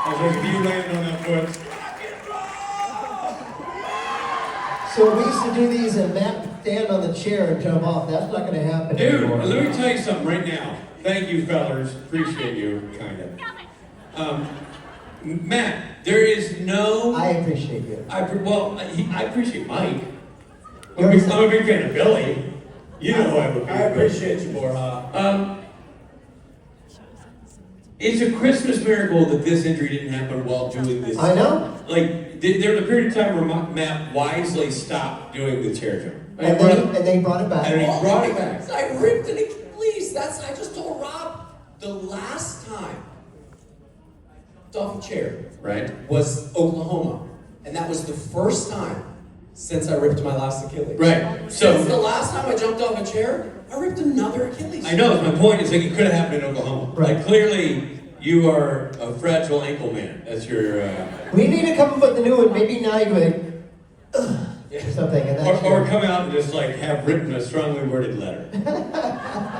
I was like, if you land on that foot. So we used to do these and Matt stand on the chair and jump off. That's not going to happen anymore. Dude, let me tell you something right now. Thank you, fellers. Appreciate you, kind of. Matt, there is no... I appreciate you. I appreciate Mike. I'm a big fan of Billy. You know I'm a big fan. I appreciate you more, huh? It's a Christmas miracle that this injury didn't happen while doing this. I know. Like, there was a period of time where Matt wisely stopped doing the chair jump. And then he brought it back. And he brought it back. I ripped an Achilles. I just told Rob the last time I jumped off a chair was Oklahoma. And that was the first time since I ripped my last Achilles. Right. Since the last time I jumped off a chair, I ripped another Achilles. I know, my point is like it could have happened in Oklahoma. Right. Like clearly you are a fragile ankle man. That's your We need to come up with the new one. Maybe now you would or something. And or come out and just like have written a strongly worded letter.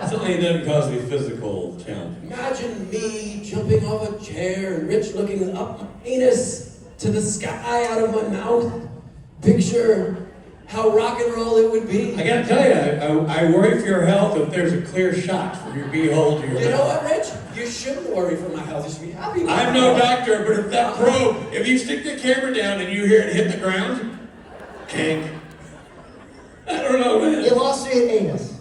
Something that doesn't cause any physical challenge. Imagine me jumping off a chair and Rich looking up my anus to the sky out of my mouth. Picture how rock and roll it would be. I gotta tell you, I worry for your health if there's a clear shot from your beehole to your You know mouth. what, Rich? You shouldn't worry for my health. You should be happy. I'm no doctor, but if that probe, if you stick the camera down and you hear it hit the ground, kink. I don't know, man. You lost your anus.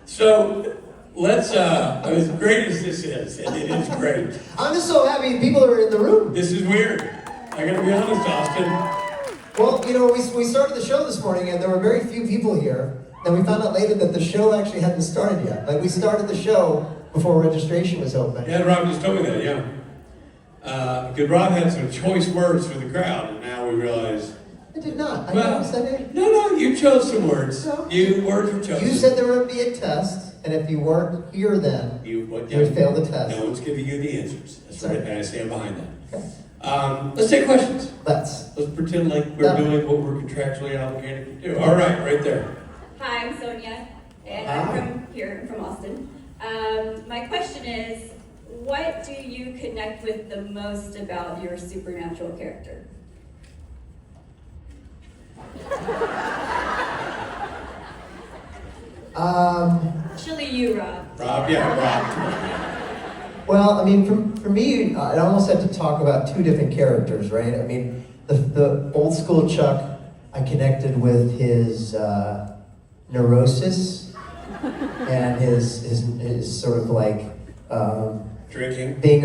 So let's, as great as this is, and it is great. I'm just so happy people are in the room. This is weird. I gotta be honest, Austin. Well, you know, we started the show this morning and there were very few people here. Then we found out later that the show actually hadn't started yet. Like we started the show before registration was open. Yeah, Rob just told me that, yeah. Because Rob had some choice words for the crowd, and now we realize... I did not. I Well, never said anything. no, you chose some words. No. Words were chosen. You said there would be a test, and if you weren't here then, you would fail the test. No one's giving you the answers. That's right, and I stand behind that. Okay. Let's take questions. Let's Pretend like we're doing what we're contractually obligated to do. All right there. Hi, I'm Sonia, and I'm from Austin. My question is, what do you connect with the most about your supernatural character? Actually, you, Rob. Rob. Well, I mean, for me, I almost had to talk about two different characters, right? I mean, the old school Chuck, I connected with his neurosis and his sort of like Drinking. being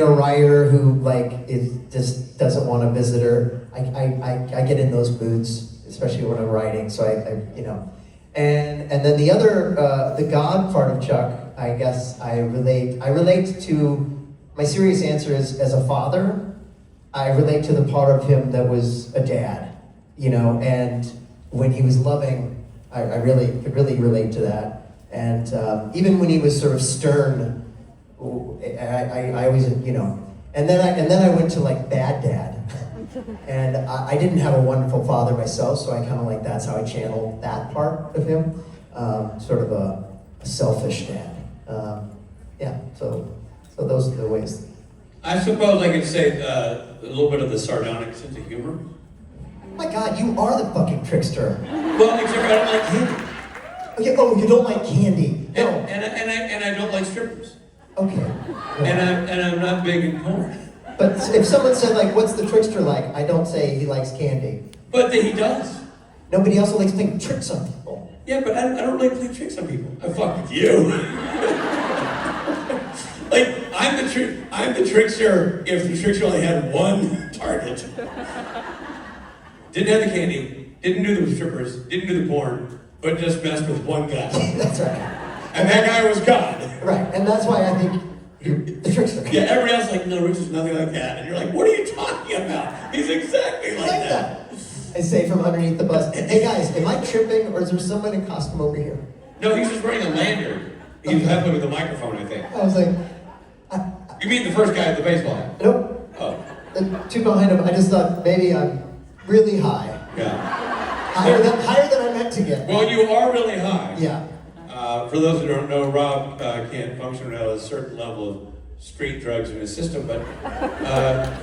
a writer who like just doesn't want a visitor. I get in those moods, especially when I'm writing. So I you know, and then the other the God part of Chuck, I guess I relate to. My serious answer is as a father. I relate to the part of him that was a dad, you know, and when he was loving, I could really relate to that. And even when he was sort of stern, I always, you know, and then I went to like bad dad, and I didn't have a wonderful father myself, so I kind of like that's how I channel that part of him, sort of a selfish dad. Yeah, so those are the ways. I suppose I could say a little bit of the sardonic sense of humor. Oh my God, you are the fucking trickster. Well, except I don't like candy. Okay, oh, you don't like candy. No. And I don't like strippers. Okay. And I'm not big in porn. But if someone said, like, what's the trickster like? I don't say he likes candy. But he does. Nobody else likes playing tricks on people. Yeah, but I don't like playing tricks on people. I fuck with you. Like, I'm the trickster if the trickster only had one target. Didn't have the candy, didn't do the strippers, didn't do the porn, but just messed with one guy. That's right. And that guy was God. Right, and that's why I think you're the trickster. Yeah, everybody else like, no, Rich is nothing like that. And you're like, what are you talking about? He's exactly like that. I say from underneath the bus, hey guys, am I tripping or is there someone in costume over here? No, he's just wearing a lanyard. He's helping with the microphone, I think. I was like, You mean the first guy at the baseball hat? nope. Oh. The two behind him, I just thought maybe I'm really high. Yeah. Higher than I meant to get. Well, you are really high. Yeah. For those who don't know, Rob can't function without a certain level of street drugs in his system, but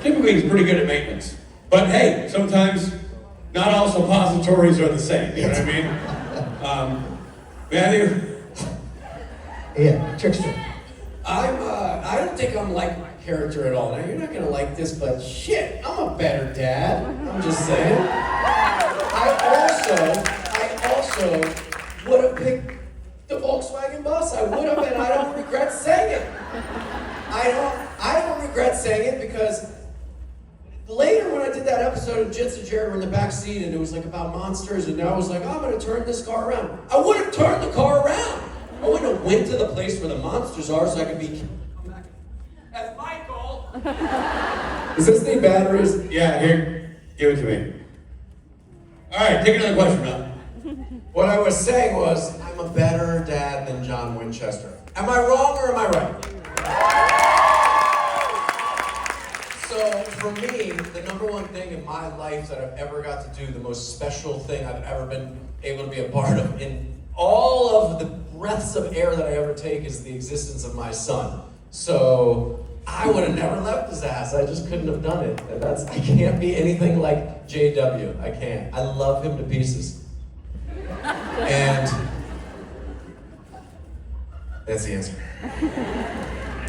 typically he's pretty good at maintenance. But hey, sometimes not all suppositories are the same, you know what I mean? Matthew? Yeah, trickster. I don't think I'm like my character at all. Now, you're not gonna like this, but shit, I'm a better dad. I'm just saying. I also would have picked the Volkswagen bus. I would have, and I don't regret saying it. I don't regret saying it because later when I did that episode of Jits and Jared were in the back seat and it was like about monsters and I was like, I'm gonna turn this car around. I would have turned the car around. I wouldn't have went to the place where the monsters are so I could be. That's Michael. Does this need batteries? Yeah, here, give it to me. All right, take another question, Rob. What I was saying was, I'm a better dad than John Winchester. Am I wrong or am I right? So for me, the number one thing in my life that I've ever got to do, the most special thing I've ever been able to be a part of in all of the breaths of air that I ever take is the existence of my son. So I would have never left his ass. I just couldn't have done it. I can't be anything like JW. I can't. I love him to pieces. And that's the answer.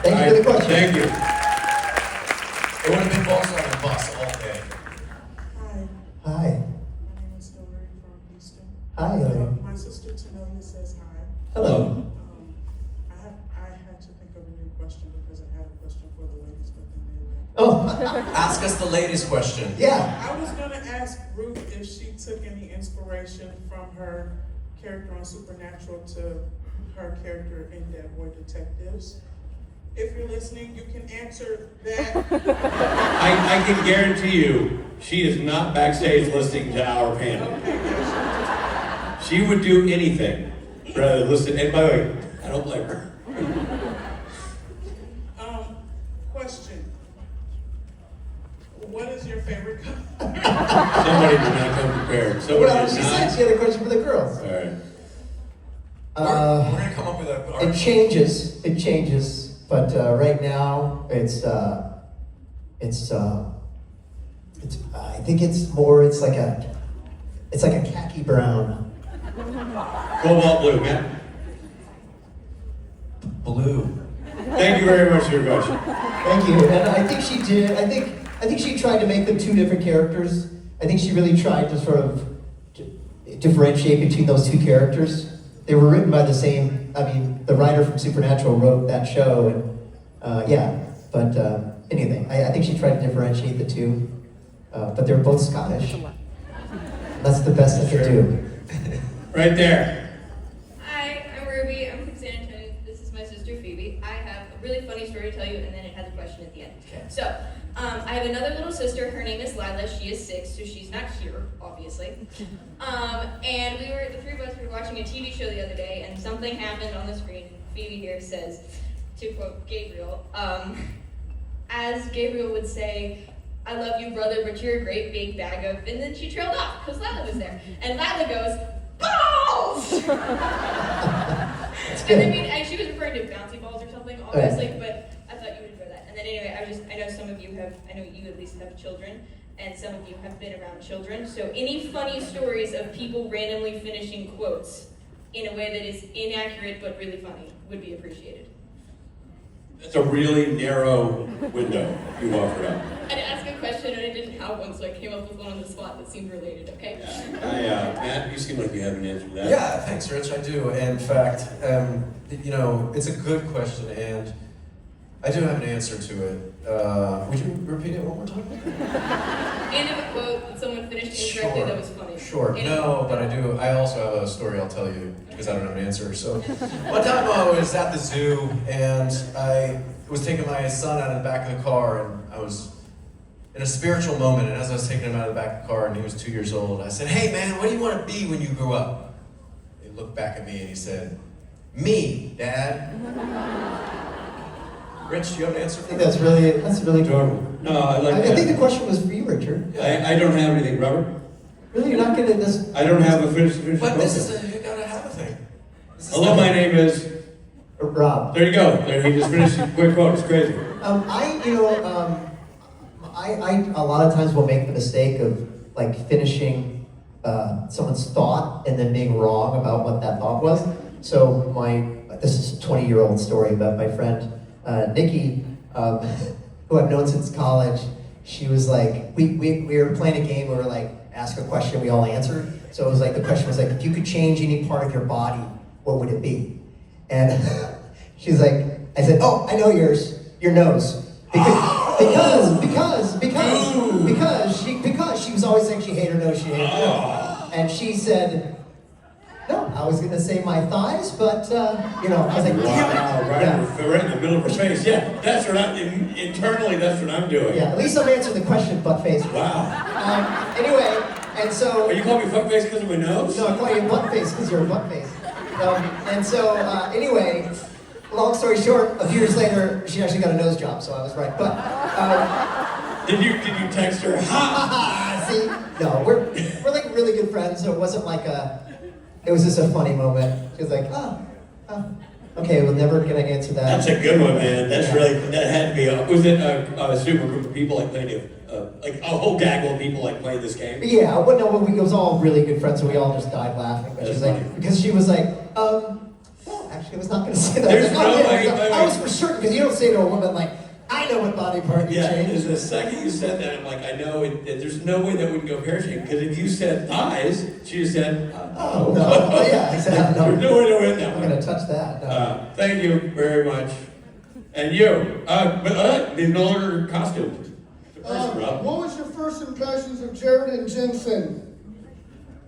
Thank you for the question. Thank you. It would have been Volkswagen bus all day. Hi, Hi. my name is Hillary from Houston. Hi, Hillary. My sister Tamelia says hi. Hello. I had to think of a new question because I had a question for the ladies, but then they left. Oh, Ask us the latest question. yeah. I was gonna ask Ruth if she took any inspiration from her character on Supernatural to her character in Dead Boy Detectives. If you're listening, you can answer that. I can guarantee you, she is not backstage listening to our panel. Okay, yeah, She would do anything rather than listen. And by the way, I don't blame her. question. What is your favorite color? Somebody did not come prepared. Somebody Well, did she not. said she had a question for the girls. All right. We're gonna come up with a. It changes, but right now I think it's like a khaki brown. Cobalt blue, man. Blue. Thank you very much for your question. Thank you. And I think she did. I think she tried to make them two different characters. I think she really tried to sort of differentiate between those two characters. They were written by the same. I mean, the writer from Supernatural wrote that show, and yeah. But anything, I think she tried to differentiate the two. But they're both Scottish. That's the best I could do. Right there. Hi, I'm Ruby. I'm from San Antonio. This is my sister Phoebe. I have a really funny story to tell you, and then it has a question at the end. Okay. So, I have another little sister. Her name is Lila. She is 6, so she's not here, obviously. And the three of us were watching a TV show the other day, and something happened on the screen. Phoebe here says, to quote Gabriel, as Gabriel would say, "I love you, brother, but you're a great big bag of," and then she trailed off because Lila was there. And Lila goes, "Balls!" And I mean, she was referring to bouncy balls or something, obviously, but I thought you would enjoy that. And then anyway, I know some of you I know you at least have children, and some of you have been around children. So any funny stories of people randomly finishing quotes in a way that is inaccurate but really funny would be appreciated. That's a really narrow window you offered up. I'd ask a question and I didn't have one, so I came up with one on the spot that seemed related, okay? Yeah. Matt, you seem like you have an answer to that. Yeah, thanks, Rich. I do. In fact, it's a good question, and I do have an answer to it. Would you repeat it one more time? End of a quote that someone finished incorrectly that was funny. Sure. No, but I do. I also have a story I'll tell you because I don't have an answer. So, one time I was at the zoo and I was taking my son out of the back of the car, and I was in a spiritual moment. And as I was taking him out of the back of the car, and he was 2 years old, I said, "Hey, man, what do you want to be when you grow up?" He looked back at me and he said, "Me, Dad." Rich, do you have an answer I for think that? that's really Adorable. No, I like I that. think the question was for you, Richard. I don't have anything, Robert. Really, you're not gonna this. I don't have a finish. But this is you gotta have a thing. Hello, my name is... Rob. There you go. There, he just finished a quick quote. It's crazy. I a lot of times will make the mistake of like finishing someone's thought and then being wrong about what that thought was. So this is a 20-year-old story, but my friend Nikki, who I've known since college, she was like, we were playing a game where we were like, ask a question, we all answered. So it was like, the question was like, if you could change any part of your body, what would it be? And she's like, I said, oh, I know yours, your nose. Because she was always saying she hated her nose, she hated her nose. And she said, no, I was gonna say my thighs, but I was like, wow, right in the middle of her face. Yeah, that's what internally, that's what I'm doing. Yeah, at least I'm answering the question, butt face. Wow. Anyway, and so... Are you calling me fuck face because of my nose? No, I call you butt face because you're a butt face. Anyway, long story short, a few years later, she actually got a nose job, so I was right. But did you text her? Ha! See, no, we're like really good friends, so it wasn't like it was just a funny moment. She was like, okay, we're never gonna answer that. That's a good one, man. That's really, that had to be. Was it a super group of people like playing like a whole gaggle of people like playing this game? Yeah, well, no, it was all really good friends, so we all just died laughing. But she's like, because she was like, no, actually, I was not going to say that. There's I was way. for certain, because you don't say to a woman like, I know what body part you changed. The second you said that, I'm like, I know. There's no way that wouldn't go pear-shaped, because if you said thighs, she just said, oh no, yeah, exactly. No, there's no way to win that I'm one. going to touch that. No. Thank you very much. And you, but the no longer costumed. What was your first impressions of Jared and Jensen?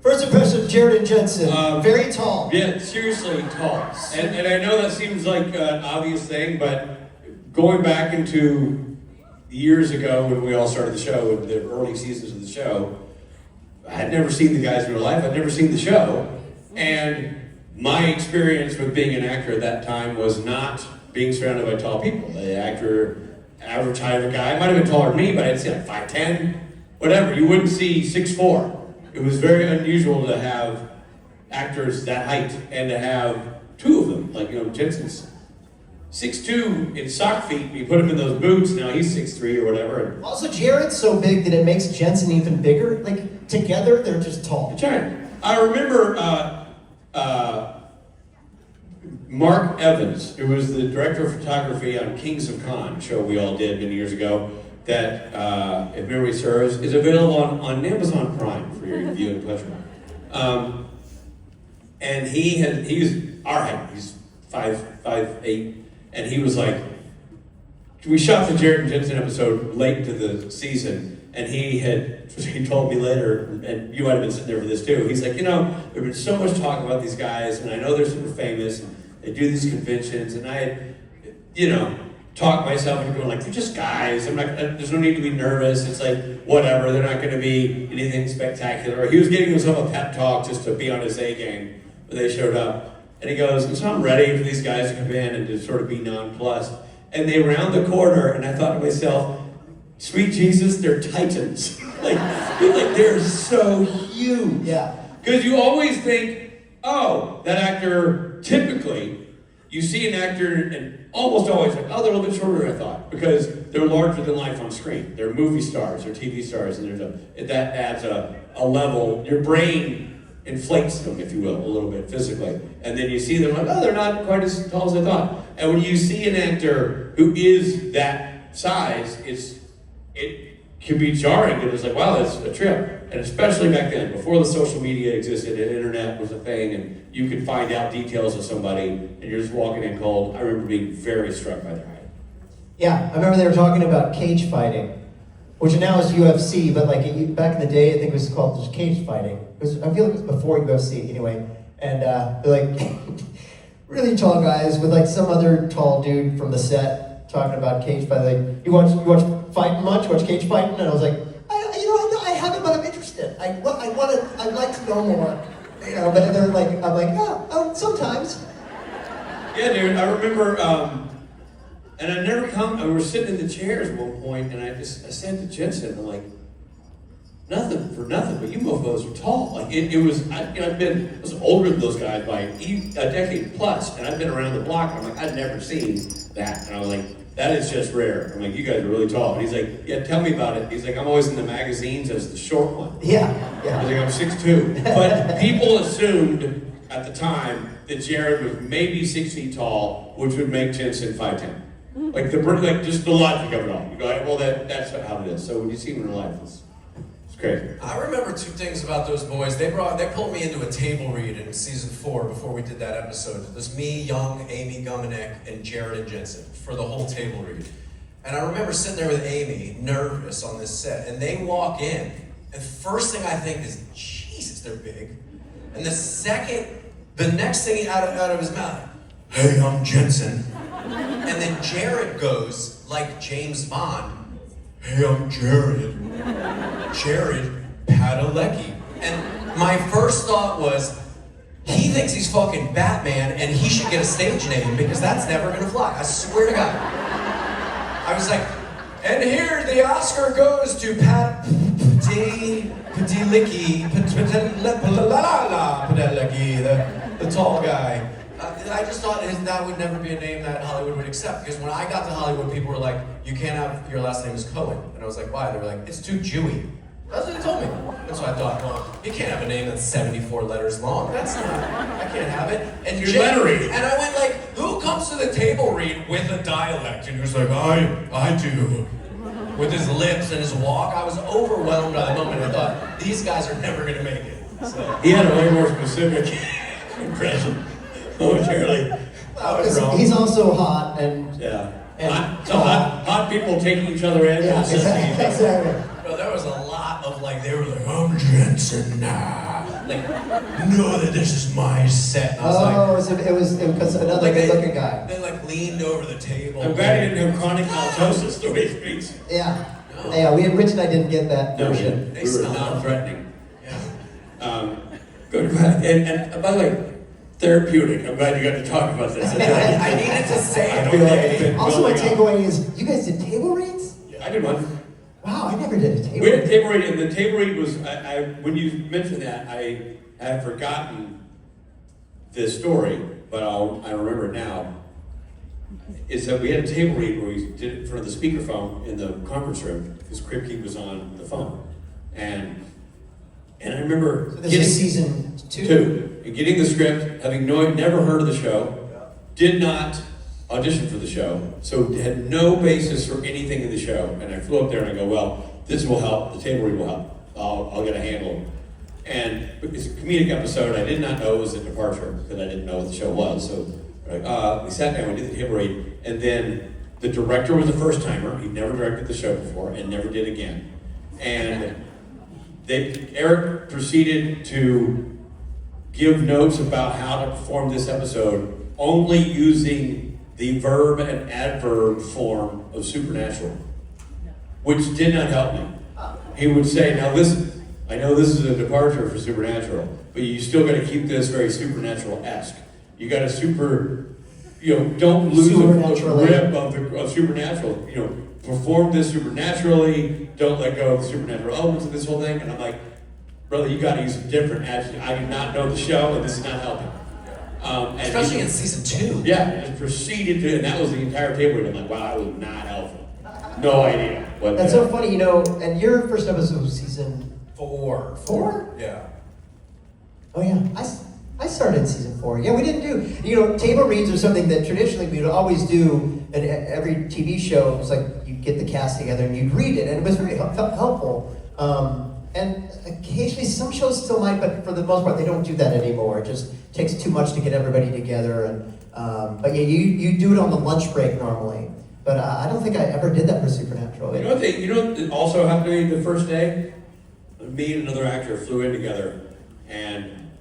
First impression of Jared and Jensen, very tall. Yeah, seriously tall. And I know that seems like an obvious thing, but going back into years ago when we all started the show, in the early seasons of the show, I had never seen the guys in real life. I'd never seen the show. And my experience with being an actor at that time was not being surrounded by tall people. The actor, average height of a guy, might have been taller than me, but I'd say like 5'10", whatever. You wouldn't see 6'4". It was very unusual to have actors that height and to have two of them. Like, Jensen's 6'2" in sock feet. You put him in those boots, now he's 6'3" or whatever. Also, Jared's so big that it makes Jensen even bigger. Like, together, they're just tall. That's right. I remember Mark Evans, who was the director of photography on Kings of Con, show we all did many years ago, that, if memory serves, is available on Amazon Prime for your viewing pleasure. And he was our height. He's 5'8", and he was like, we shot the Jared and Jensen episode late to the season, and he told me later, and you might have been sitting there for this too, he's like, there's been so much talk about these guys, and I know they're super famous, and they do these conventions, and I had, talk myself into going like, they're just guys. There's no need to be nervous. It's like, whatever, they're not going to be anything spectacular. He was giving himself a pep talk just to be on his A game when they showed up. And he goes, so I'm ready for these guys to come in and to sort of be nonplussed. And they round the corner, and I thought to myself, sweet Jesus, they're titans. like they're so huge. Yeah. Because you always think, oh, that actor, typically, you see an actor and almost always like, oh, they're a little bit shorter than I thought, because they're larger than life on screen. They're movie stars, they're TV stars, and that adds a level. Your brain inflates them, if you will, a little bit physically. And then you see them like, oh, they're not quite as tall as I thought. And when you see an actor who is that size, it can be jarring, and it's like, wow, that's a trip. And especially back then, before the social media existed and internet was a thing, and you could find out details of somebody, and you're just walking in cold. I remember being very struck by their height. Yeah, I remember they were talking about cage fighting, which now is UFC, but like back in the day, I think it was called just cage fighting. I feel like it was before UFC anyway. And they're like really tall guys with like some other tall dude from the set talking about cage fighting. Like, you watch fighting much? Watch cage fighting? And I was like, I haven't, but I'm interested. I'd like to know more. But they're like, I'm like, oh, sometimes. Yeah, dude, I remember, and I never we were sitting in the chairs at one point, and I said to Jensen, I'm like, nothing for nothing, but you mofos are tall. Like it was, I was older than those guys by a decade plus, and I've been around the block, and I'm like, I'd never seen that. And I was like, that is just rare. I'm like, you guys are really tall. And he's like, yeah, tell me about it. He's like, I'm always in the magazines as the short one. Yeah, I yeah. was like, I'm 6'2". But people assumed at the time that Jared was maybe 6 feet tall, which would make Jensen 5'10". Like just the logic of it all. You go, well, that's how it is. So when you see him in real life, it's crazy. I remember two things about those boys. They pulled me into a table read in season 4 before we did that episode. It was me, Young, Amy Gumanek, and Jared and Jensen for the whole table read. And I remember sitting there with Amy, nervous on this set, and they walk in, and first thing I think is, Jesus, they're big. And the next thing out of his mouth, hey, I'm Jensen. And then Jared goes, like James Bond, hey, I'm Jared Padalecki. And my first thought was, he thinks he's fucking Batman and he should get a stage name because that's never gonna fly. I swear to God. I was like, and here the Oscar goes to Padalecki, the tall guy. I just thought that would never be a name that Hollywood would accept, because when I got to Hollywood, people were like, you can't have, your last name is Cohen. And I was like, why? They were like, it's too Jewy. That's what they told me. And so I thought, well, you can't have a name that's 74 letters long. That's not, I can't have it. And You're lettering. And I went like, who comes to the table read with a dialect? And he was like, I do. With his lips and his walk, I was overwhelmed by the moment. I thought, these guys are never gonna make it. So. He had a way more specific impression. Momentarily. I was wrong. He's also hot and Yeah. And hot people taking each other in. yeah, It's just easy. exactly. Bro, there was a lot of like, they were like, I'm Jensen now. Like, know that this is my set. And I was like, It was because another like good-looking guy. They like leaned over the table. I'm glad he didn't have chronic halitosis the way he speaks. Yeah, No. yeah. Rich and I didn't get that No, version. They we were smell non-threatening. Yeah. Good. And by the way, therapeutic. I'm glad you got to talk about this. I needed to say I it, feel like okay? it's been Also, my building up. takeaway is you guys did table reads. Yeah, I did one. Wow, I never did a table We had a read. table read, and the table read was, when you mentioned that, I had forgotten this story, but I remember it now. Is that we had a table read where we did it in front of the speakerphone in the conference room, because Kripke was on the phone. And I remember So this is season 2. and getting the script, having never heard of the show, did not audition for the show, so had no basis for anything in the show. And I flew up there and I go, well, this will help, the table read will help. I'll get a handle. And it's a comedic episode. I did not know it was a departure because I didn't know what the show was. So we sat down, we did the table read, and then the director was a first timer. He'd never directed the show before and never did again. And Eric proceeded to give notes about how to perform this episode only using the verb and adverb form of Supernatural, which did not help me. He would say, now listen, I know this is a departure for Supernatural, but you still got to keep this very Supernatural-esque. You got to don't lose the grip of Supernatural. Perform this supernaturally, don't let go of the supernatural elements of this whole thing. And I'm like, brother, you got to use some different adjectives. I do not know the show, and this is not helping. Especially in season 2. Yeah, just proceeded to, and that was the entire table read. I'm like, wow, that was not helpful. No idea. What That's so funny, and your first episode was season 4. 4? Yeah. Oh yeah, I started in season 4. Yeah, we didn't do, table reads are something that traditionally we would always do in every TV show. It was like you'd get the cast together and you'd read it, and it was very helpful. And occasionally some shows still might, but for the most part they don't do that anymore. It just takes too much to get everybody together. And but yeah, you do it on the lunch break normally. But I don't think I ever did that for Supernatural. You know what also happened to me the first day? Me and another actor flew in together, and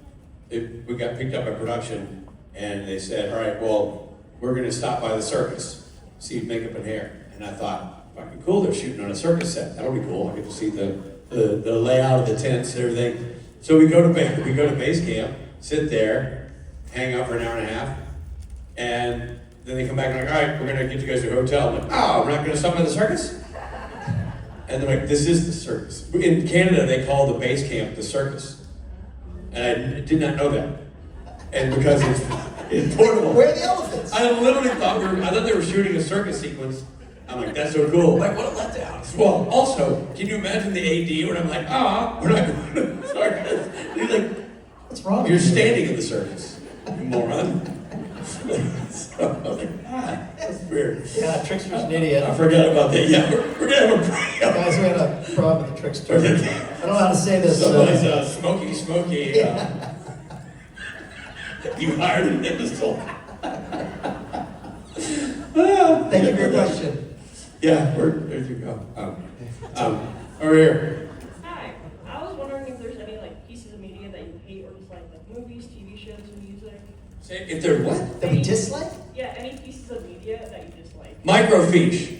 we got picked up by production, and they said, all right, well, we're going to stop by the circus, see makeup and hair. And I thought, fucking cool, they're shooting on a circus set. That'll be cool. I get to see the layout of the tents and everything. So we go to base camp, sit there, hang out for an hour and a half, and then they come back and like, all right, we're going to get you guys to a hotel. I'm like, oh, we're not going to stop by the circus? And they're like, this is the circus. In Canada, they call the base camp the circus. And I did not know that. And because it's portable. Where are the elephants? I literally thought I thought they were shooting a circus sequence. I'm like, that's so cool. Like, what a letdown. Well, also, can you imagine the AD when I'm like, we're not going to the circus? He's like, What's wrong you're with you? standing in the circus, you moron. So I was like, that's weird. Yeah, Trickster's an idiot. I forgot about that. Yeah, we're gonna have a break. Guys, we had a problem with the Trickster. I don't know how to say this. Somebody's smoky. You hired an imbecile. Thank you for your question. Yeah, there you go. Over here. Hi. I was wondering if there's any like pieces of media that you hate or dislike, like movies, TV shows, and music. Say if they're what? That we dislike? Yeah, any pieces of media that you dislike. Microfiche.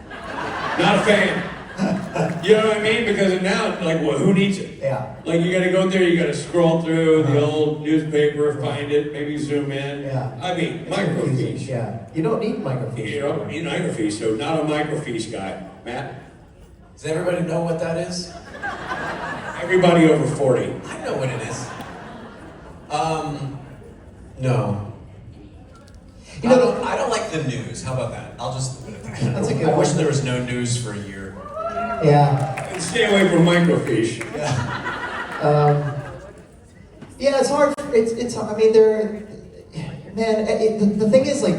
Not a fan. You know what I mean? Because now, like, well, who needs it? Yeah. Like, you gotta go there, you gotta scroll through the old newspaper, find it, maybe zoom in. Yeah. I mean, It's confusing. microfiche. Yeah. You don't need microfiche. You don't need microfiche, so not a microfiche guy. Matt? Does everybody know what that is? Everybody over 40. I know what it is. No. You know, I don't like the news. How about that? I'll just leave it at that. That's a good I wish one. there was no news for a year. Yeah. And stay away from microfiche. Yeah, it's hard. It's. I mean, man. The thing is, like,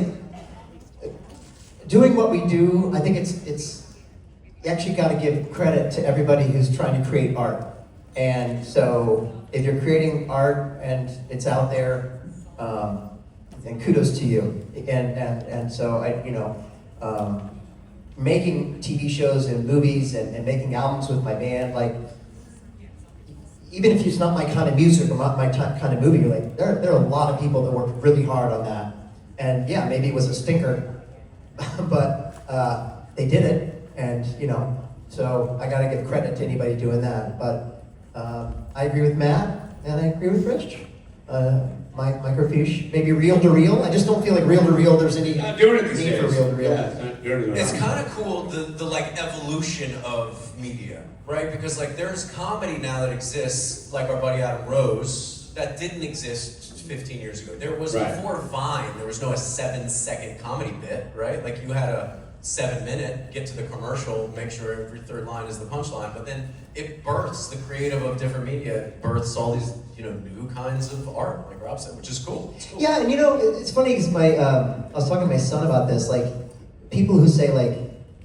doing what we do. I think it's. You actually got to give credit to everybody who's trying to create art. And so, if you're creating art and it's out there, then kudos to you. And so making TV shows and movies and making albums with my band, like, even if it's not my kind of music or not my kind of movie, you're like, there are a lot of people that worked really hard on that. And yeah, maybe it was a stinker, but they did it, and so I gotta give credit to anybody doing that. But I agree with Matt, and I agree with Rich. Microfiche, maybe reel to reel. I just don't feel like reel to reel. There's any Not doing it these need days. for reel to reel. Yeah, it's not doing it. It's kind of cool, the like evolution of media, right? Because like there's comedy now that exists, like our buddy Adam Rose, that didn't exist 15 years ago. There was, Right. before Vine, there was no a 7-second comedy bit, right? Like you had a 7-minute, get to the commercial, make sure every third line is the punchline, but then it births the creative of different media, it births all these, new kinds of art, like Rob said, which is cool. It's cool. Yeah, and it's funny because I was talking to my son about this. Like, people who say like,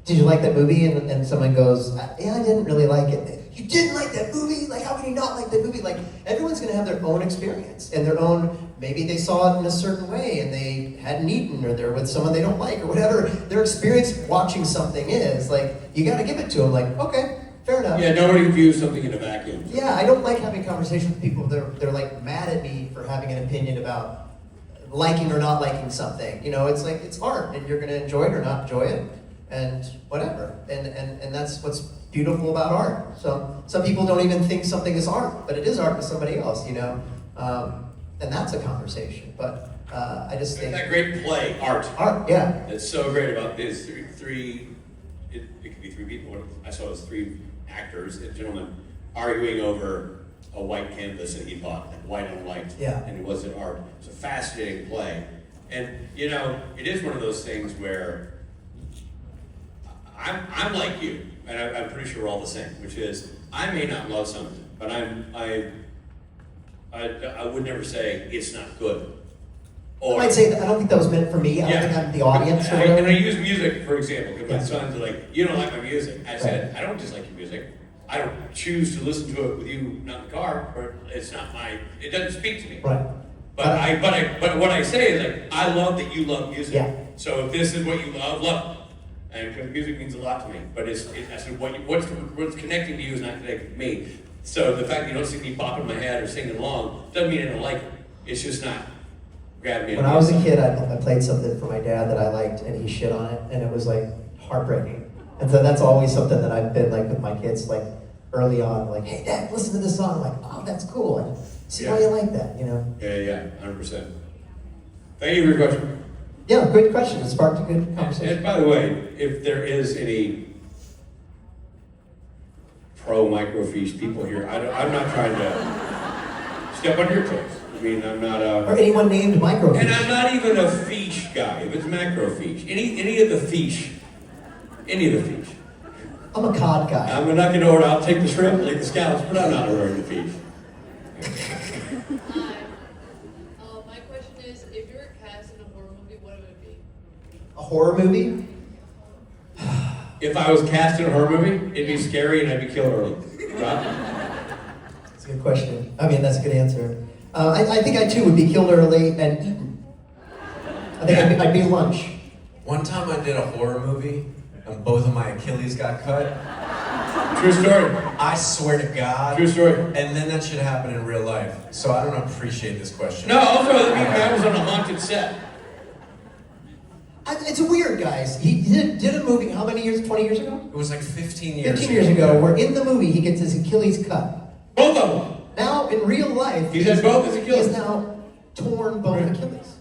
"Did you like that movie?" and someone goes, "Yeah, I didn't really like it." You didn't like that movie? Like, how can you not like that movie? Like, everyone's gonna have their own experience and their own. Maybe they saw it in a certain way and they hadn't eaten, or they're with someone they don't like, or whatever their experience watching something is. Like, you got to give it to them. Like, okay, fair enough. Yeah, nobody views something in a vacuum. Yeah, I don't like having conversations with people. They're like mad at me for having an opinion about liking or not liking something. It's like, it's art, and you're gonna enjoy it or not enjoy it, and whatever. And that's what's beautiful about art. So some people don't even think something is art, but it is art to somebody else. And that's a conversation. But I just think That great play, art. art. Yeah. That's so great about this. Three it could be three people. I saw it was three actors, a gentleman, arguing over a white canvas that he bought, like white on white. Yeah. And it wasn't art. It's a fascinating play. And, it is one of those things where I'm like you, and I'm pretty sure we're all the same, which is I may not love something, but I would never say it's not good. I might say that I don't think that was meant for me. I don't think I'm the audience or whatever. And I use music, for example, because my Yeah. sons are like, you don't like my music. I said, I don't dislike your music. I don't choose to listen to it with you, not in the car, or it's not it doesn't speak to me. Right. But what I say is like, I love that you love music. Yeah. So if this is what you love it. And because music means a lot to me. But I said, what's connecting to you is not connecting to me. So the fact that you don't see me bopping my head or singing along doesn't mean I don't like it. It's just not grabbing me. When I was a kid, I played something for my dad that I liked, and he shit on it, and it was like heartbreaking. And so that's always something that I've been like with my kids, like early on, like, "Hey, Dad, listen to this song." I'm like, "Oh, that's cool. Like, see why you like that, Yeah, 100%. Thank you for your question. Yeah, good question. It sparked a good conversation. And by the way, if there is any pro microfiche people here. I'm not trying to step on your toes. I mean, I'm not Or anyone named microfiche. and I'm not even a fiche guy. If it's macrofiche, any of the fiche. I'm a cod guy. I'm a nugget order. I'll take the shrimp, like the scallops, but I'm not ordering the fiche. Hi. My question is, if you were cast in a horror movie, what would it be? A horror movie? If I was cast in a horror movie, it'd be scary and I'd be killed early. Rob? That's a good question. I mean, that's a good answer. I think I too would be killed early and eaten. I think I'd be lunch. One time I did a horror movie and both of my Achilles got cut. True story. I swear to God. True story. And then that should happen in real life. So I don't appreciate this question. No, also, I mean, I was on a haunted set. It's weird, guys. He did a movie how many years? 20 years ago? It was like 15 years 15 years ago, where in the movie he gets his Achilles cut. Both of them. Now, in real life, He has both his he Achilles. has now torn both Right. Achilles.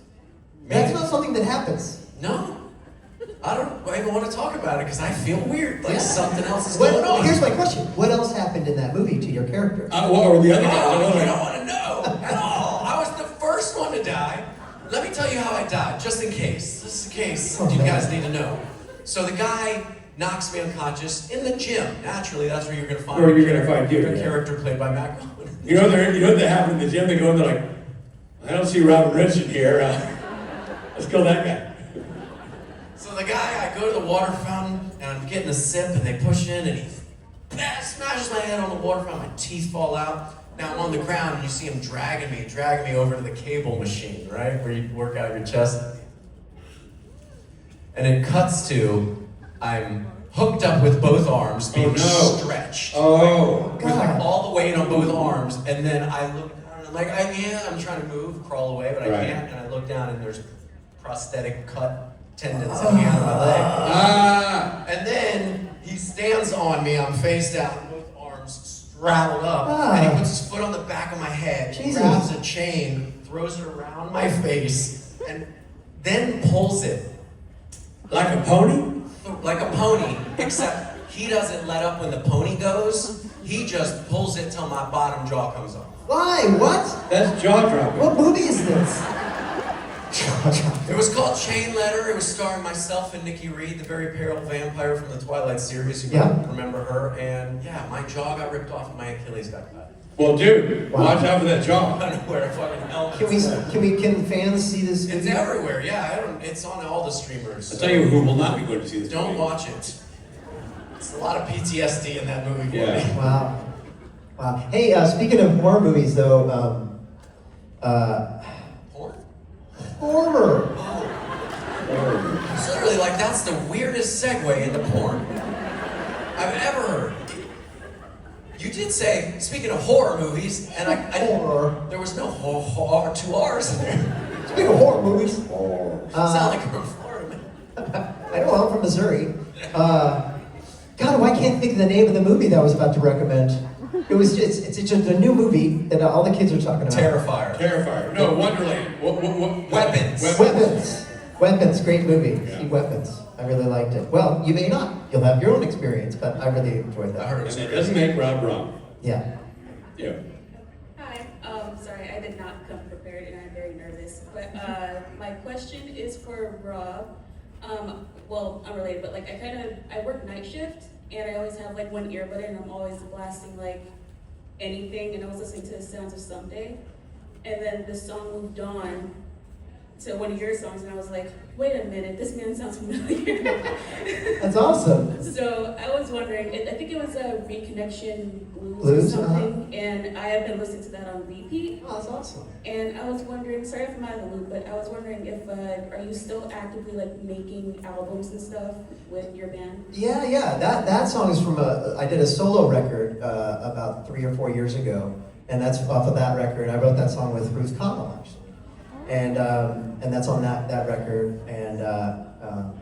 That's not something that happens. No. I don't even want to talk about it because I feel weird. Like Yeah. something else is What- going on. Here's my question. What else happened in that movie to your character? What were the other guys? I Oh, don't you know. don't want to know at all. I was the first one to die. Let me tell you how I died, just in case. Just in case Oh, you man. guys need to know. So the guy knocks me unconscious in the gym. Naturally, that's where you're gonna find. Where you're gonna find you, the yeah. character played by Matt Cohen. You know what happened in the gym? They go in there like, I don't see Robin Rich in here. Let's kill that guy. So the guy, I go to the water fountain and I'm getting a sip and they push in and he smashes my head on the water fountain. My teeth fall out. Now I'm on the ground and you see him dragging me over to the cable machine, right? Where you work out your chest. And it cuts to, I'm hooked up with both arms, being no. stretched. Oh. With like all the weight on both arms. And then I look down and I'm like, I'm trying to move, crawl away, but I Right. can't. And I look down and there's prosthetic cut tendons hanging out of my leg. Ah. And then he stands on me, I'm face down, both arms straddled up, Ah. and he puts his foot on the back of my head, Jesus. grabs a chain, throws it around my face, and then pulls it Like a pony? like a pony, except he doesn't let up when the pony goes, he just pulls it till my bottom jaw comes off. Why? What? That's jaw dropping. What movie is this? It was called Chain Letter. It was starring myself and Nikki Reed, the very pale vampire from the Twilight series. You Yeah. might remember her. And yeah, my jaw got ripped off and my Achilles got cut. Well, dude, Wow. watch out for that jaw. I don't know where a fucking helmet. Can fans see this? It's movie? everywhere. Yeah, it's on all the streamers. I'll tell you who will not be going to see this Don't movie. watch it. It's a lot of PTSD in that movie for Yeah. me. Wow. Wow. Hey, speaking of horror movies, though, Porn? horror. It's literally like that's the weirdest segue into porn I've ever heard. You did say, speaking of horror movies, and I Horror. there was no two R's in there. Speaking of horror movies, Sound like you're from Florida, man. I know I'm from Missouri. God, why can't I think of the name of the movie that I was about to recommend? It's just a new movie that all the kids are talking about. Terrifier. Terrifier. No, Wonderland. Weapons. Weapons, great movie. Yeah. See, Weapons. I really liked it. Well, you may not. You'll have your own experience, but I really enjoyed that. I heard it And was it great. doesn't make Rob wrong. Yeah. Yeah. Hi, sorry, I did not come prepared and I'm very nervous. But my question is for Rob. Well, unrelated, but like I work night shift and I always have like one earbud in and I'm always blasting like anything and I was listening to the Sounds of Someday. And then the song moved on to one of your songs and I was like, wait a minute, this man sounds familiar. That's awesome. So I was wondering, I think it was a Reconnection Blues Blues, or something, and I have been listening to that on repeat. Oh, that's awesome. And I was wondering, sorry if I'm out of the loop, but I was wondering if, are you still actively like making albums and stuff with your band? Yeah. That song is from I did a solo record about 3 or 4 years ago, and that's off of that record. I wrote that song with Ruth Connell, actually. And that's on that record, and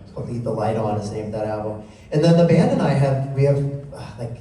it's called Leave the Light On is the name of that album. And then the band and I have like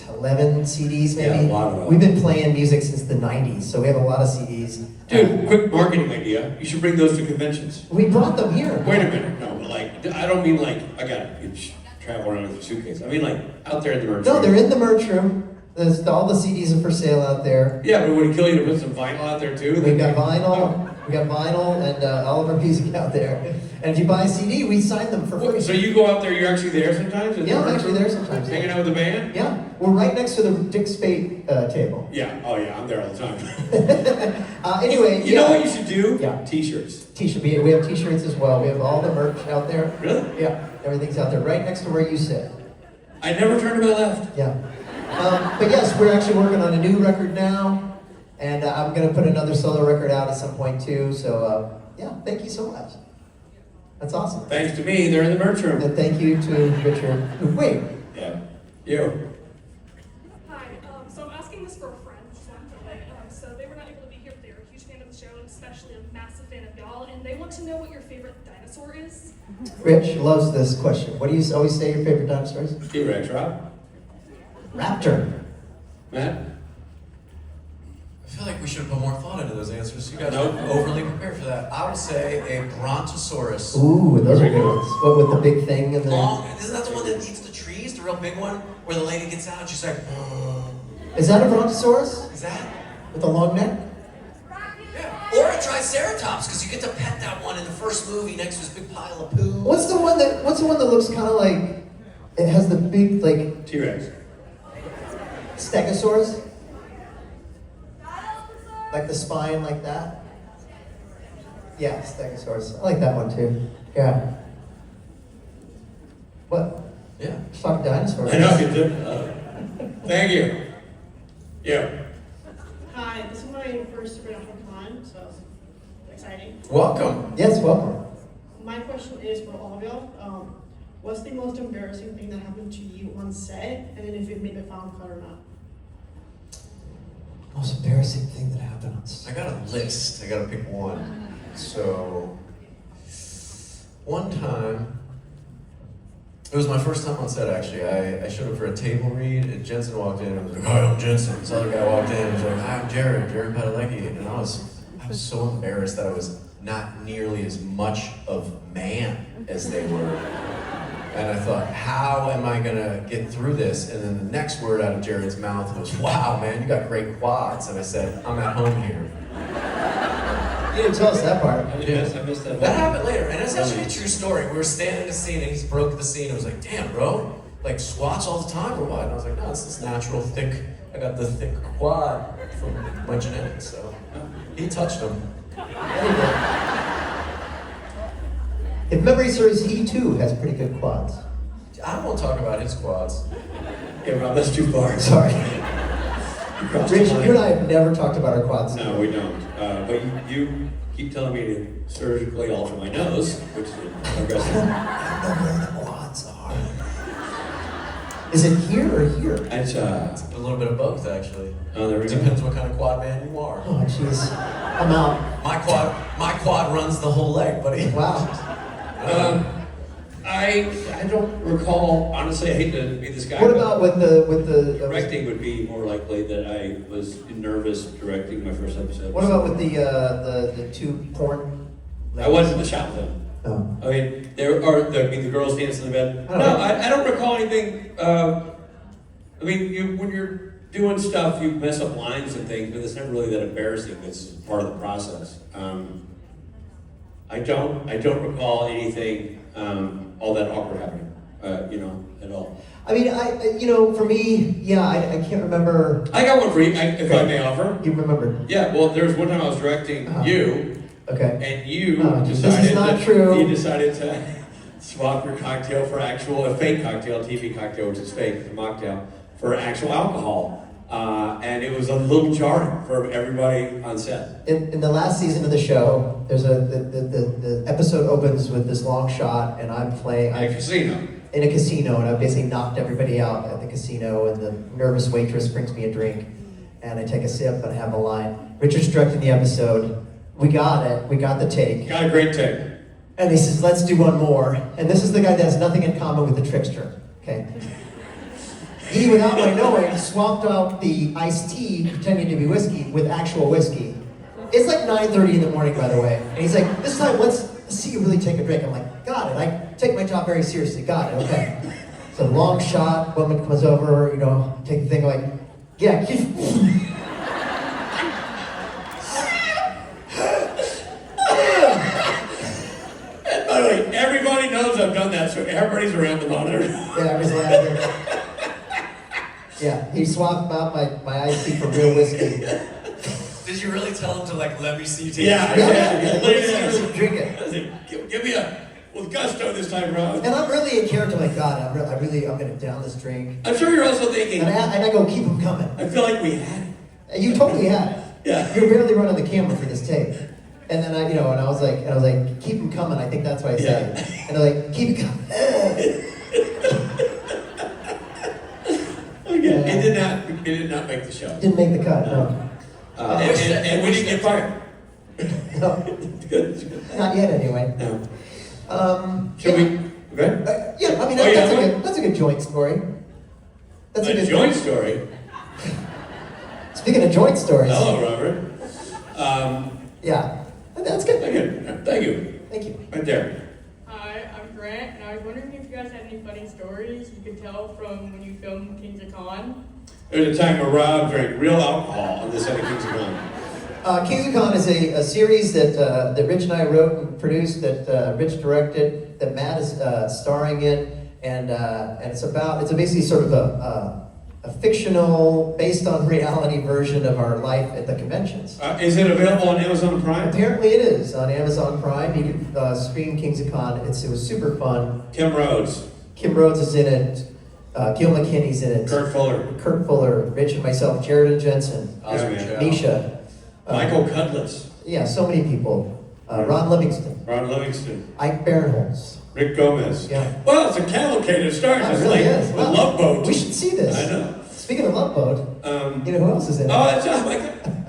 11 CDs maybe. Yeah, a lot of them. We've been playing music since the 90s, so we have a lot of CDs. Dude, quick marketing idea. You should bring those to conventions. We brought them here. Wait a minute. No, but like, I don't mean like, I got to travel around with a suitcase. I mean like, out there in the merch No, room. they're in the merch room. All the CDs are for sale out there. Yeah, but would it kill you to put some vinyl out there too? We got vinyl and all of our music out there. And if you buy a CD, we sign them for free. So you go out there, you're actually there sometimes? Yeah, I'm actually there sometimes. Hanging out with the band? Yeah, we're right next to the Dick Speight table. Yeah, oh yeah, I'm there all the time. Anyway, You know what you should do? Yeah. T-shirts. T-shirt. We have T-shirts as well. We have all the merch out there. Really? Yeah, everything's out there, right next to where you sit. I never turned to my left. Yeah. But yes, we're actually working on a new record now, and I'm going to put another solo record out at some point too. So yeah, thank you so much. That's awesome. Thanks to me, they're in the merch room. And thank you to Richard. Wait. Yeah. You. Hi, so I'm asking this for a friend. So they were not able to be here, but they were a huge fan of the show, and especially a massive fan of y'all, and they want to know what your favorite dinosaur is. Rich loves this question. What do you always say your favorite dinosaur is? T-Rex, Rob. Raptor. Matt? I feel like we should have put more thought into those answers. You guys Nope. are overly prepared for that. I would say a brontosaurus. Ooh, those are good ones. What with the big thing and the... Long, isn't that the one that eats the trees, the real big one? Where the lady gets out and she's like, Is that a brontosaurus? Is that? With a long neck? Yeah. Or a triceratops, because you get to pet that one in the first movie next to this big pile of poo. What's the one that looks kind of like... It has the big, like... T-Rex. Stegosaurus? Like the spine like that? Yeah, Stegosaurus. I like that one too. Yeah. What? Yeah. Fuck dinosaurs. I know you did. Thank you. Yeah. Hi, this is my first international time, so it's exciting. Welcome. Yes, welcome. My question is for all of y'all. What's the most embarrassing thing that happened to you on set, and then if it made the final cut or not? Most embarrassing thing that happened on I got a list. I gotta pick one. So, one time, it was my first time on set actually. I showed up for a table read, and Jensen walked in and was like, "Hi, I'm Jensen." This other guy walked in and was like, "Hi, I'm Jared Padalecki." And I was so embarrassed that I was not nearly as much of man as they were. And I thought, how am I gonna get through this? And then the next word out of Jared's mouth was, "Wow, man, you got great quads." And I said, "I'm at home here." You didn't tell us that part. I missed that. That happened later, and it's actually a true story. We were standing in a scene, and he broke the scene. It was like, "Damn, bro, like squats all the time or what?" And I was like, "No, it's this natural thick. I got the thick quad from my genetics." So he touched them. If memory serves, he too has pretty good quads. I don't want to talk about his quads. Yeah, Rob, that's too far. Sorry. You crossed Rich, the line. you and I have never talked about our quads. No, we don't. But you keep telling me to surgically alter my nose, which is aggressive. I don't know where the quads are. Is it here or here? It's A little bit of both, actually. Oh, there we go. Depends what kind of quad man you are. Oh, jeez. I'm out. My quad runs the whole leg, buddy. Wow. I don't recall, honestly, I hate to be this guy. What but about with the directing would be more likely that I was nervous directing my first episode. What about with the two porn? I was in the shop with them. Oh. I mean, the girls dancing in the bed. I don't No, know. I don't recall anything. I mean, when you're doing stuff, you mess up lines and things, but it's never really that embarrassing. It's part of the process. I don't recall anything all that awkward happening. At all. I mean, for me, yeah, I can't remember. I got one for you, if I may offer. You remember? Yeah, well, there was one time I was directing you, Okay. and you This decided is not true. You decided to swap your cocktail for a fake cocktail, TV cocktail, which is fake, the mocktail, for actual alcohol. And it was a little jarring for everybody on set. In the last season of the show, there's the episode opens with this long shot, and I'm playing At a casino. in a casino, and I basically knocked everybody out at the casino, and the nervous waitress brings me a drink, and I take a sip, and I have a line. Richard's directing the episode. We got it. We got the take. Got a great take. And he says, "Let's do one more." And this is the guy that has nothing in common with the trickster. Okay. He, without my knowing, swapped out the iced tea, pretending to be whiskey, with actual whiskey. It's like 9:30 in the morning, by the way. And he's like, "This time, let's see you really take a drink." I'm like, "Got it. I take my job very seriously. Got it. Okay." So long shot. Woman comes over. Take the thing. I'm like, Yeah, keep. By the way, everybody knows I've done that, so everybody's around the monitor. Yeah, I was laughing. Yeah, he swapped out my iced tea for real whiskey. Did you really tell him to like let me see you take Yeah, it? yeah. Drink it. I said, give me a, with gusto this time, Rob. And I'm really in character, like, God, I'm gonna down this drink. I'm sure you're also thinking, And I go, keep them coming. I feel like we had it. And you totally had it. Yeah. You're barely running the camera for this tape. And then and I was like, keep them coming. I think that's what I said. Yeah. And they're like, keep it coming. Okay. It did not make the show. Didn't make the cut. No. And we didn't get fired. No. Good. Not yet, anyway. No. Should yeah. we? Okay. Yeah, I mean, Oh, yeah, that's a good joint story. That's A good joint story. Speaking of joint stories. Hello, Robert. Yeah, that's good. Thank you. Thank you. Right there. Hi, I'm Grant, and I was wondering if you guys had any funny stories you could tell from when you filmed Kings of Con. There's a time where Rob drank real alcohol on this set of Kings of Con. Kings of Con is a series that Rich and I wrote and produced, that Rich directed, that Matt is starring in, and it's basically sort of a fictional, based on reality version of our life at the conventions. Is it available on Amazon Prime? Apparently it is on Amazon Prime. You can stream Kings of Con. It was super fun. Kim Rhodes. Kim Rhodes is in it. Gil McKinney's in it. Kurt Fuller. Rich and myself, Jared and Jensen, Misha. Michael Cudlitz. Yeah, so many people. Ron Livingston. Ike Barinholtz. Rick Gomez. Yeah. Well, it's a cavalcade of stars. Yeah, it It's really like is. a Well, Love Boat. We should see this. I know. Speaking of Love Boat, you know who else is in it? Oh, that's like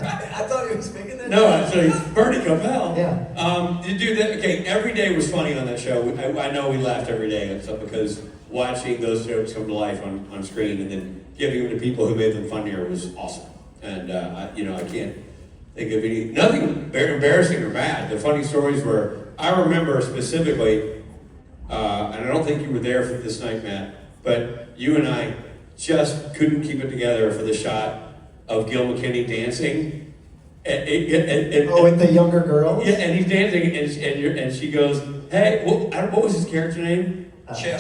I thought you were speaking that. no, actually, Bernie Copel. Yeah. You do that. Okay, every day was funny on that show. I know we laughed every day and stuff because watching those jokes come to life on screen and then giving them to people who made them funnier was awesome. And I can't think of nothing embarrassing or bad. The funny stories were. I remember specifically, and I don't think you were there for this night, Matt, but you and I just couldn't keep it together for the shot of Gil McKinney dancing. With the younger girl? Yeah, and he's dancing, and she goes, "Hey, what was his character name?" Chip.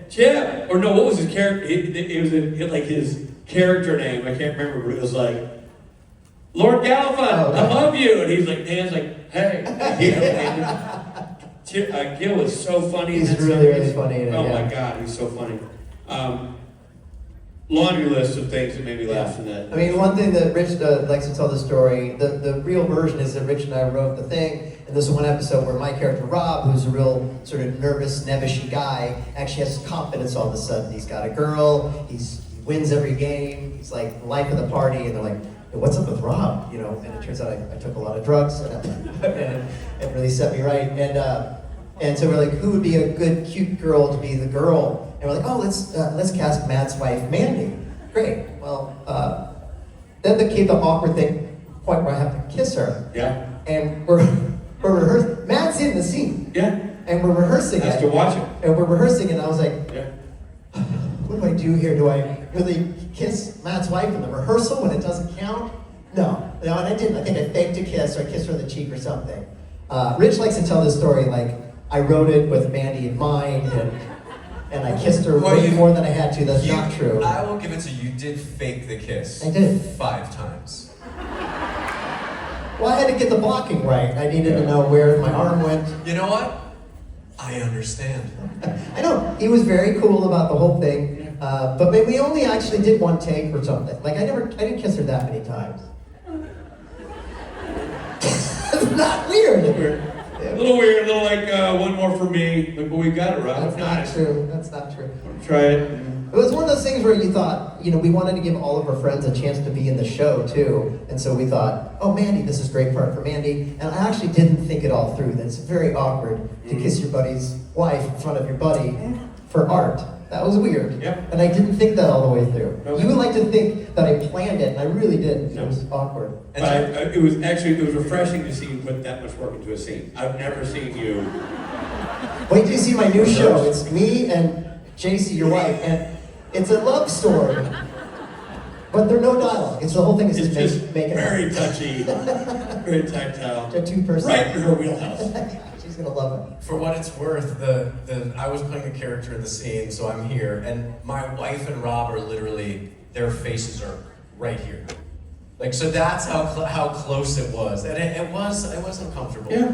Chip. Or no, what was his character? It was like his character name. I can't remember, but it was like Lord Gallivan. I love you, and he's like dancing, like, "Hey." Gil is so funny. He's really funny in it, Oh yeah. my God, he's so funny. Laundry list of things that made me laugh in that. I mean, one thing that Rich likes to tell the story, the real version is that Rich and I wrote the thing, and there's one episode where my character Rob, who's a real sort of nervous, nevishy guy, actually has confidence all of a sudden. He's got a girl, he wins every game, he's like the life of the party, and they're like, hey, what's up with Rob? And it turns out I took a lot of drugs, and it really set me right. And so we're like, who would be a good, cute girl to be the girl? And we're like, oh, let's cast Matt's wife, Mandy. Great. Well, then came the awkward point where I have to kiss her. Yeah. And we're rehearsing. Matt's in the scene. Yeah. And we're rehearsing Has it. to watch it. And we're rehearsing, and I was like, Yeah. what do I do here? Do I really kiss Matt's wife in the rehearsal when it doesn't count? No, and I didn't. I think I faked a kiss, or I kissed her on the cheek or something. Rich likes to tell this story like, I wrote it with Mandy in mind, and I kissed her way more than I had to. That's not true. I will give it to you. You did fake the kiss. I did. 5 times. Well, I had to get the blocking right. I needed to know where my arm went. You know what? I understand. I know. He was very cool about the whole thing. But we only actually did one take or something. Like, I didn't kiss her that many times. It's not weird. A little weird, a little like one more for me, but we got it right. That's not true. That's not true. Try it. It was one of those things where you thought, we wanted to give all of our friends a chance to be in the show too. And so we thought, oh, Mandy, this is a great part for Mandy. And I actually didn't think it all through. That's very awkward to kiss your buddy's wife in front of your buddy for art. That was weird. Yep. And I didn't think that all the way through. Nope. You would like to think that I planned it, and I really didn't. No. It was awkward. But it was refreshing to see you put that much work into a scene. I've never seen you. Wait till you see my new show. It's me and JC, your wife, and it's a love story. But there's no dialogue. It's the whole thing is It's just just making very touchy, very tactile. a two-person. Right in her wheelhouse. She's gonna love it. For what it's worth, I was playing a character in the scene, so I'm here, and my wife and Rob are literally, their faces are right here. Like, so that's how close it was, and it was uncomfortable. Yeah.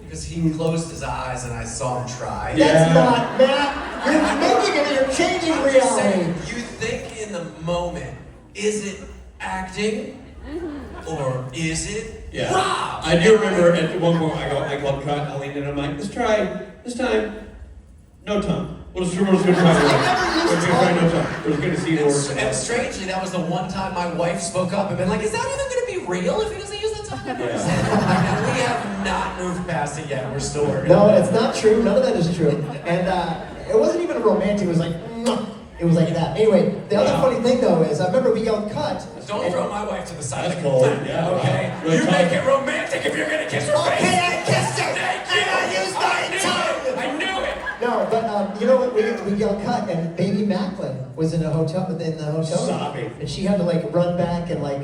Because he closed his eyes and I saw him try. Yeah. That's not Matt. You're making it. You're changing I'm just saying, reality. you think in the moment, is it acting or is it Yeah. Rob? I do remember at one point I go cut, I leaned in, I'm like, let's try this time, no tongue. We're just gonna try no tongue. We're just gonna see the words. And strangely, that was the one time my wife spoke up and been like, is that even gonna be real if he doesn't use the tongue? Yeah. And we have not moved past it yet. We're still working. No, it's not true. None of that is true. And it wasn't even romantic. It was like, mwah. It was like that. Anyway, the other funny thing though is, I remember we yelled cut. Don't throw my wife to the side. That's cold. Yeah. Okay. Wow. You make it romantic if you're gonna kiss her face. Okay, I kissed her. Thank you. And I used my tongue. I knew it. No, but you know what? We yelled cut, and baby Macklin was in the hotel Sobbing. and she had to like run back and like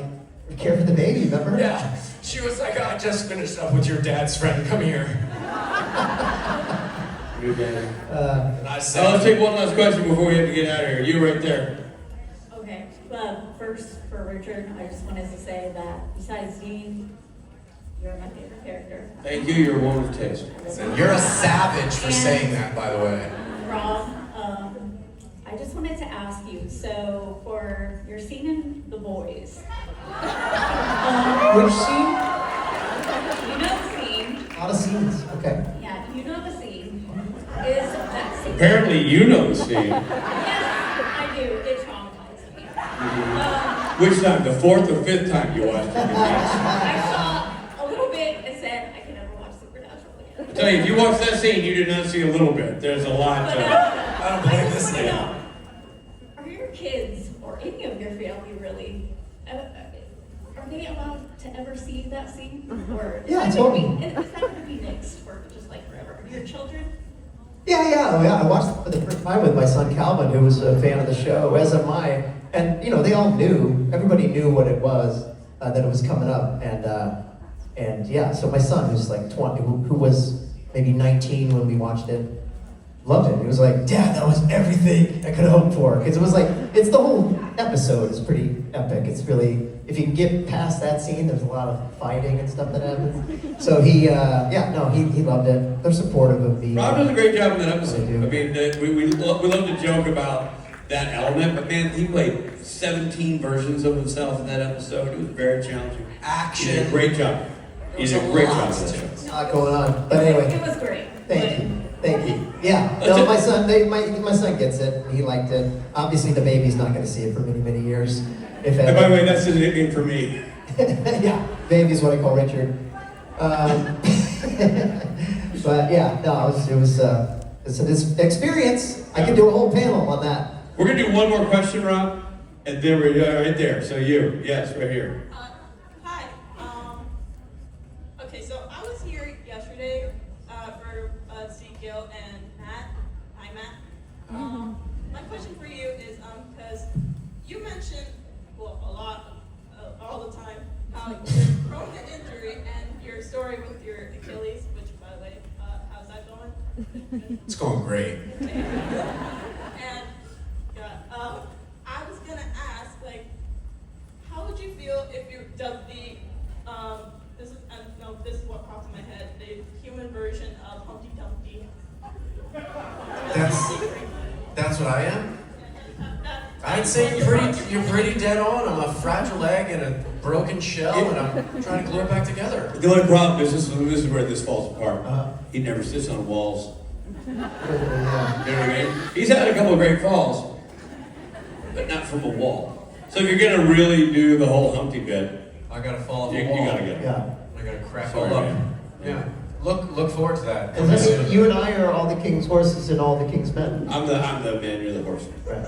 care for the baby. Remember? Yeah. She was like, I just finished up with your dad's friend. Come here. New baby. And I said, Let's take one last question before we have to get out of here. You right there. Okay, first for Richard, I just wanted to say that besides Dean, you're my favorite character. Thank you, you're a woman of taste. you're a savage for saying that, by the way. Rob, I just wanted to ask you, so for your scene in The Boys, Which scene? you know the scene, A lot of scenes. Okay. yeah, you know the scene, is that scene? Apparently you know the scene. Yes, I do, it traumatized me. Which time? The fourth or fifth time you watched it? I saw a little bit and said, I can never watch Supernatural again. I tell you, if you watch that scene, you did not see a little bit. There's a lot. But I don't believe I just this wanna yet. know, are your kids or any of your family really, are they allowed to ever see that scene? Or Yeah, is that totally. gonna be- Is that going to be nixed for just like forever? Your children? Yeah. I watched it for the first time with my son Calvin, who was a fan of the show, as am I. And you know, they all knew. Everybody knew what it was, that it was coming up. And yeah, so my son, who's like 20, who was maybe 19 when we watched it, loved it. He was like, Dad, that was everything I could hope for. Because it was like, it's the whole episode is pretty epic. It's really, if you can get past that scene, there's a lot of fighting and stuff that happens. So he loved it. They're supportive of me. Rob does a great job in that episode. They do. I mean, we love to joke about that element, but man, he played 17 versions of himself in that episode. It was very challenging. Action. He did a great job. He did a great job. A lot going on. But anyway. It was great. Thank you. Yeah. No, my son gets it. He liked it. Obviously, the baby's not going to see it for many, many years. If And by the way, that's a nickname for me. yeah, baby's what I call Richard. But yeah, no, it was this experience. I could do a whole panel on that. We're gonna do one more question, Rob, and then we're right there. So you, yes, right here. Hi. Okay, so I was here yesterday for Ezekiel and Matt. Hi, Matt. My question for you is because you mentioned, well, a lot, all the time, how you're prone to injury and your story with your Achilles, which, by the way, how's that going? It's going great. And I was gonna ask, like, how would you feel if you does the this is what popped in my head, the human version of Humpty Dumpty. That's what I am. I'd say you're pretty dead on. I'm a fragile egg in a broken shell, and I'm trying to glue it back together. The only problem is this is where this falls apart. He never sits on walls. You know what I mean? He's had a couple of great falls, but not from a wall. So if you're gonna really do the whole Humpty bit, I gotta fall off you a wall. gotta get it. Yeah. I gotta crack Sorry, all up. man. Yeah. Look forward to that. And then you and I are all the king's horses and all the king's men. I'm the man, you're the horse. Right.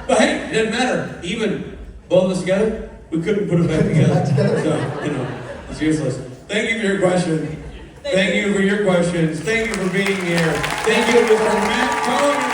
But hey, it doesn't matter. Even both of us together, we couldn't put it back together. So, it's useless. Thank you for your question. Thank you for your questions. Thank you for being here. Thank you, Mr. Matt Cohen.